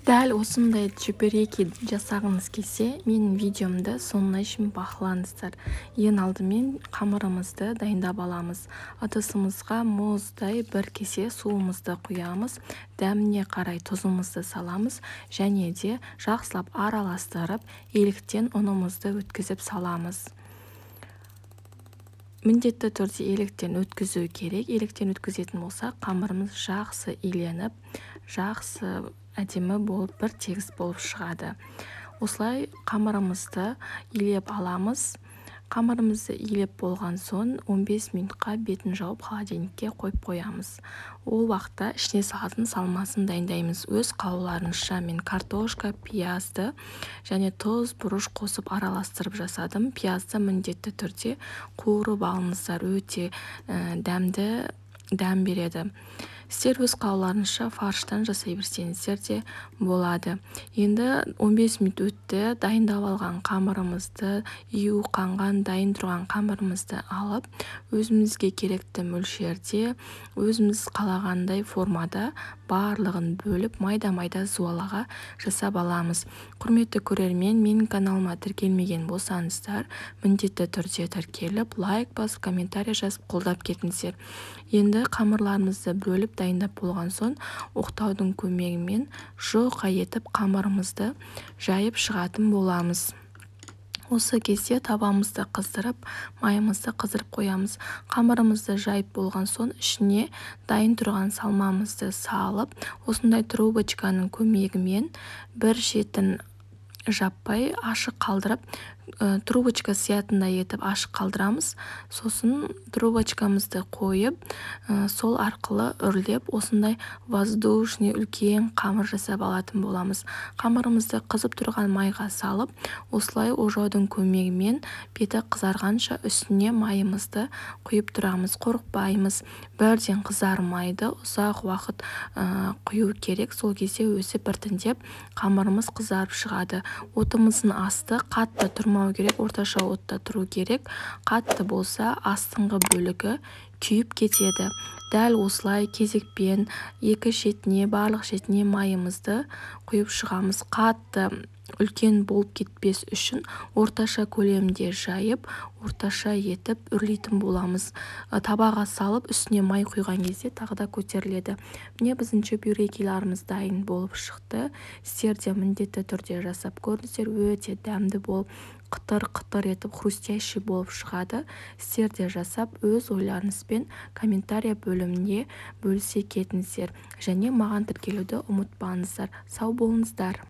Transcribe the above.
Дәл осындай чөпереки жасағыңыз келсе, менің видеомды соңына шейін бақылаңыздар. Ең алдымен қамырымызды дайындап аламыз. Ыдысымызға мұздай бір кесе суымызды құямыз, дәміне қарай тұзымызды саламыз және де жақсылап араластырып, еліктен ұнымызды өткізіп саламыз. Міндетті түрде еліктен өткізу керек. Еліктен өткізетін болса, қамырымыз жақсы иленіп, жақсы әдемі болып, бір тегіс болып шығады. Осылай қамырымызды илеп аламыз. Қамырымызды илеп болған соң 15 минутқа бетін жауып холодильникке қойып қоямыз. Ол уақытта ішіне салатын салмасын дайындаймыз. Өз қалауларыңызша мен картошка, пиязды және тұз, бұрыш қосып араластырып жасадым. Пиязды міндетті түрде қуырып алыңыздар, өте дәм береді. Сіздер өз қалауларыңызша фарштан жасай берсеңіздер де болады. Енді 15 минут өтті. Дайындап алған қамырымызды, ию қанған дайын тұрған қамырымызды алып, өзімізге керекті мөлшерде, өзіміз қалағандай формада барлығын бөліп, майда-майда зуалаға жасап аламыз. Құрметті көрермен, менің каналыма тіркелмеген болсаңыздар, міндетті түрде тіркеліп, лайк басып, комментарий жазып, қолдап кетіңіздер. Енді қамырларымызды бөліп дайындап болған соң, оқтаудың көмегімен жұқа етіп қамырымызды жайып шығатын боламыз. Осы кезде табамызды қыздырып, майымызды қыздырып қоямыз. Қамырымызды жайып болған соң, ішіне дайын тұрған салмамызды салып, осындай трубочканың көмегімен бір шетін жаппай ашық қалдырып, трубочка сиятындай етіп ашық қалдырамыз. Сосын трубочкамызды қойып, сол арқылы үрлеп, осындай воздушный үлкен қамыр жасап алатын боламыз. Қамырымызды қызып тұрған майға салып, осылай ожаудың көмегімен беті қызарғанша үстіне майымызды құйып тұрамыз. Қорықпаймыз, бірден қызармайды, ұзақ уақыт құю керек. Сол кезде өзі біртіндеп қамырымыз қызарып шығады. Отымыздың асты қатты тұрмау керек, орташа отта тұру керек. Қатты болса, астыңғы бөлігі күйіп кетеді. Дәл осылай кезекпен барлық шетіне майымызды құйып шығамыз. Қатты үлкен болып кетпес үшін орташа көлемде жайып, орташа етіп үрлейтін боламыз. Табаға салып, үстіне май құйған кезде тағы да көтеріледі. Міне біздің чөперекиларымыз дайын болып шықты. Сіздер де міндетті түрде жасап көріңіздер, өте дәмді болып, қытыр-қытыр етіп, хрустящий болып шығады. Сіздер де жасап, өз ойларыңызбен комментарий бөліміне бөлісе кетіңіздер. Және маған тіркелуді ұмытпаңыздар. Сау болыңыздар.